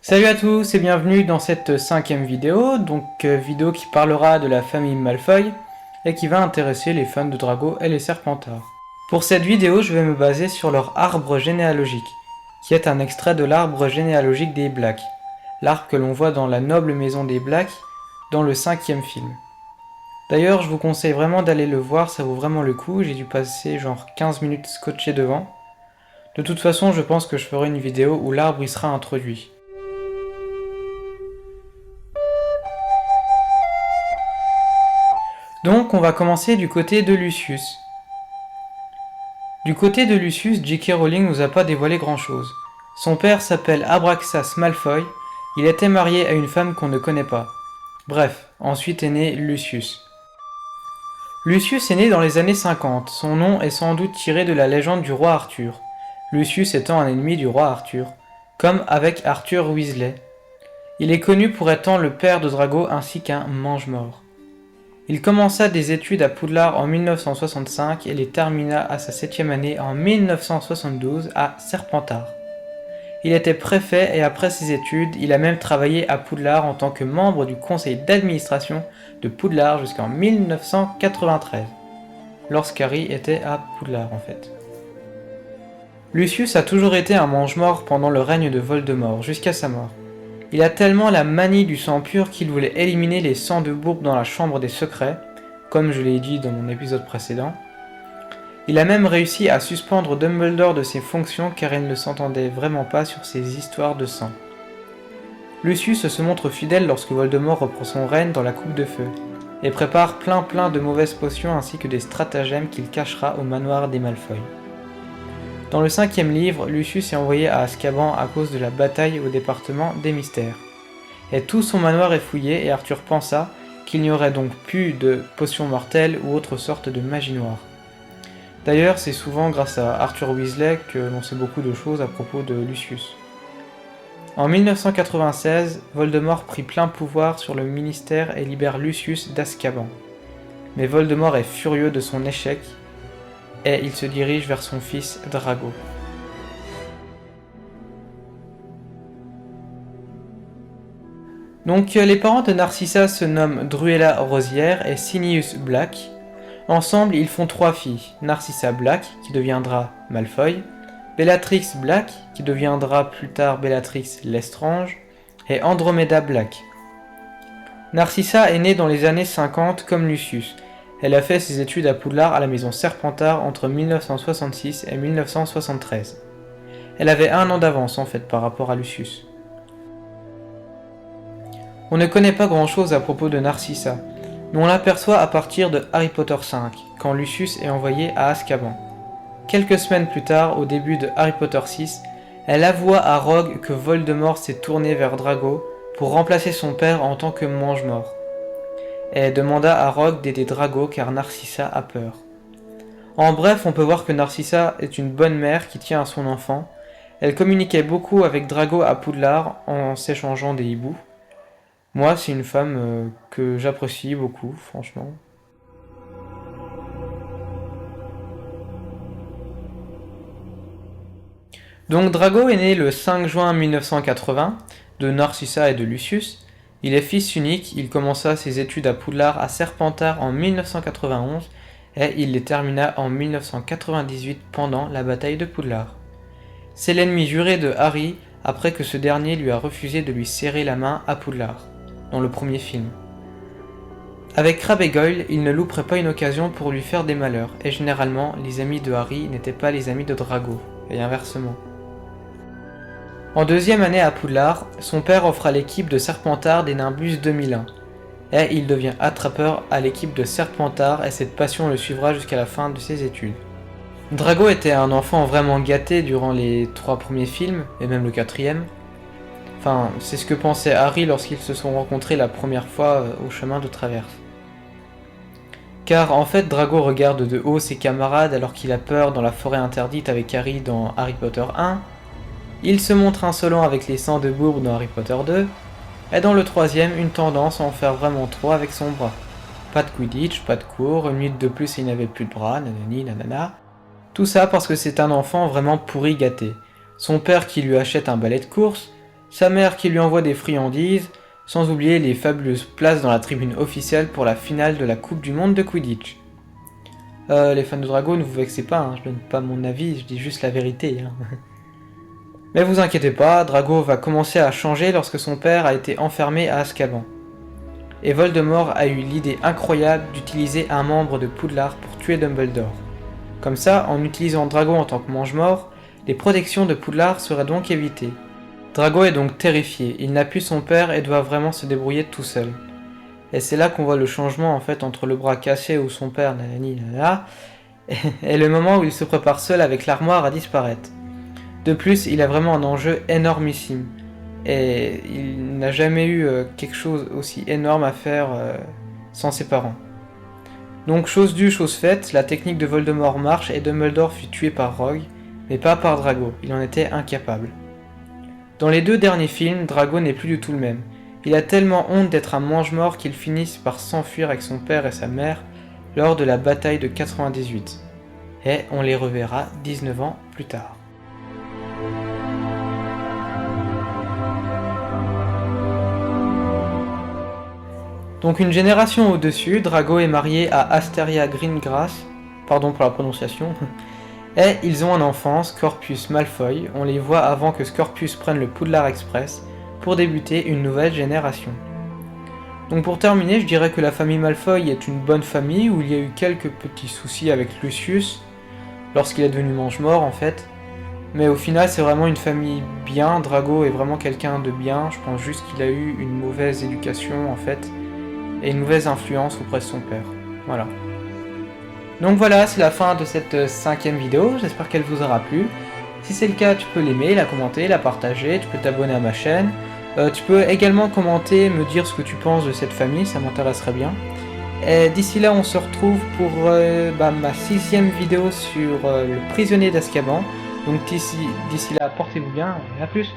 Salut à tous et bienvenue dans cette 5e vidéo, vidéo qui parlera de la famille Malfoy et qui va intéresser les fans de Drago et les Serpentards. Pour cette vidéo, je vais me baser sur leur arbre généalogique, qui est un extrait de l'arbre généalogique des Black, l'arbre que l'on voit dans la noble maison des Black dans le 5e film. D'ailleurs, je vous conseille vraiment d'aller le voir, ça vaut vraiment le coup, j'ai dû passer genre 15 minutes scotché devant. De toute façon, je pense que je ferai une vidéo où l'arbre y sera introduit. Donc on va commencer du côté de Lucius. Du côté de Lucius, J.K. Rowling nous a pas dévoilé grand chose. Son père s'appelle Abraxas Malfoy, il était marié à une femme qu'on ne connaît pas. Bref, ensuite est né Lucius. Lucius est né dans les années 50, son nom est sans doute tiré de la légende du roi Arthur, Lucius étant un ennemi du roi Arthur, comme avec Arthur Weasley. Il est connu pour étant le père de Drago ainsi qu'un mange-mort. Il commença des études à Poudlard en 1965 et les termina à sa 7e année en 1972 à Serpentard. Il était préfet et après ses études, il a même travaillé à Poudlard en tant que membre du conseil d'administration de Poudlard jusqu'en 1993, lorsqu'Harry était à Poudlard en fait. Lucius a toujours été un mange-mort pendant le règne de Voldemort, jusqu'à sa mort. Il a tellement la manie du sang pur qu'il voulait éliminer les sangs de bourbe dans la chambre des secrets, comme je l'ai dit dans mon épisode précédent. Il a même réussi à suspendre Dumbledore de ses fonctions car il ne s'entendait vraiment pas sur ces histoires de sang. Lucius se montre fidèle lorsque Voldemort reprend son règne dans la Coupe de Feu, et prépare plein de mauvaises potions ainsi que des stratagèmes qu'il cachera au manoir des Malfoy. Dans le 5e livre, Lucius est envoyé à Azkaban à cause de la bataille au département des mystères. Et tout son manoir est fouillé et Arthur pensa qu'il n'y aurait donc plus de potions mortelles ou autre sorte de magie noire. D'ailleurs, c'est souvent grâce à Arthur Weasley que l'on sait beaucoup de choses à propos de Lucius. En 1996, Voldemort prit plein pouvoir sur le ministère et libère Lucius d'Azkaban. Mais Voldemort est furieux de son échec et il se dirige vers son fils Drago. Donc les parents de Narcissa se nomment Druella Rosière et Sirius Black. Ensemble ils font 3 filles, Narcissa Black qui deviendra Malfoy, Bellatrix Black qui deviendra plus tard Bellatrix Lestrange et Andromeda Black. Narcissa est née dans les années 50 comme Lucius. Elle a fait ses études à Poudlard à la maison Serpentard entre 1966 et 1973. Elle avait 1 an d'avance en fait par rapport à Lucius. On ne connaît pas grand chose à propos de Narcissa, mais on l'aperçoit à partir de Harry Potter 5, quand Lucius est envoyé à Azkaban. Quelques semaines plus tard, au début de Harry Potter 6, elle avoua à Rogue que Voldemort s'est tourné vers Drago pour remplacer son père en tant que mange-mort. Et demanda à Rogue d'aider Drago car Narcissa a peur. En bref, on peut voir que Narcissa est une bonne mère qui tient à son enfant. Elle communiquait beaucoup avec Drago à Poudlard en s'échangeant des hiboux. Moi, c'est une femme que j'apprécie beaucoup, franchement. Donc Drago est né le 5 juin 1980 de Narcissa et de Lucius. Il est fils unique, il commença ses études à Poudlard à Serpentard en 1991 et il les termina en 1998 pendant la bataille de Poudlard. C'est l'ennemi juré de Harry après que ce dernier lui a refusé de lui serrer la main à Poudlard, dans le premier film. Avec Crabbe et Goyle, il ne louperait pas une occasion pour lui faire des malheurs, et généralement, les amis de Harry n'étaient pas les amis de Drago, et inversement. En 2e année à Poudlard, son père offre à l'équipe de Serpentard des Nimbus 2001, et il devient attrapeur à l'équipe de Serpentard et cette passion le suivra jusqu'à la fin de ses études. Drago était un enfant vraiment gâté durant les 3 premiers films, et même le 4e. Enfin, c'est ce que pensait Harry lorsqu'ils se sont rencontrés la première fois au chemin de traverse. Car en fait, Drago regarde de haut ses camarades alors qu'il a peur dans la forêt interdite avec Harry dans Harry Potter 1. Il se montre insolent avec les sangs de bourbe dans Harry Potter 2, et dans le 3e, une tendance à en faire vraiment trop avec son bras. Pas de Quidditch, pas de cours, une minute de plus et il n'avait plus de bras, nanani nanana. Tout ça parce que c'est un enfant vraiment pourri gâté. Son père qui lui achète un balai de course, sa mère qui lui envoie des friandises, sans oublier les fabuleuses places dans la tribune officielle pour la finale de la Coupe du Monde de Quidditch. Les fans de Drago, ne vous vexez pas, hein, je donne pas mon avis, je dis juste la vérité. Hein. Mais vous inquiétez pas, Drago va commencer à changer lorsque son père a été enfermé à Azkaban. Et Voldemort a eu l'idée incroyable d'utiliser un membre de Poudlard pour tuer Dumbledore. Comme ça, en utilisant Drago en tant que mange-mort, les protections de Poudlard seraient donc évitées. Drago est donc terrifié, il n'a plus son père et doit vraiment se débrouiller tout seul. Et c'est là qu'on voit le changement en fait entre le bras cassé où son père et le moment où il se prépare seul avec l'armoire à disparaître. De plus, il a vraiment un enjeu énormissime. Et il n'a jamais eu quelque chose aussi énorme à faire sans ses parents. Donc chose due, chose faite, la technique de Voldemort marche et Dumbledore fut tué par Rogue, mais pas par Drago, il en était incapable. Dans les 2 derniers films, Drago n'est plus du tout le même. Il a tellement honte d'être un mange-mort qu'il finit par s'enfuir avec son père et sa mère lors de la bataille de 98. Et on les reverra 19 ans plus tard. Donc une génération au-dessus, Drago est marié à Asteria Greengrass, pardon pour la prononciation, et ils ont un enfant, Scorpius Malfoy, on les voit avant que Scorpius prenne le Poudlard Express pour débuter une nouvelle génération. Donc pour terminer, je dirais que la famille Malfoy est une bonne famille où il y a eu quelques petits soucis avec Lucius, lorsqu'il est devenu mange-mort en fait, mais au final c'est vraiment une famille bien, Drago est vraiment quelqu'un de bien, je pense juste qu'il a eu une mauvaise éducation en fait, et une mauvaise influence auprès de son père. Voilà. Donc voilà, c'est la fin de cette 5e vidéo, j'espère qu'elle vous aura plu. Si c'est le cas, tu peux l'aimer, la commenter, la partager, tu peux t'abonner à ma chaîne. Tu peux également commenter, me dire ce que tu penses de cette famille, ça m'intéresserait bien. Et d'ici là, on se retrouve pour ma 6e vidéo sur le prisonnier d'Azkaban. Donc d'ici là, portez-vous bien et à plus.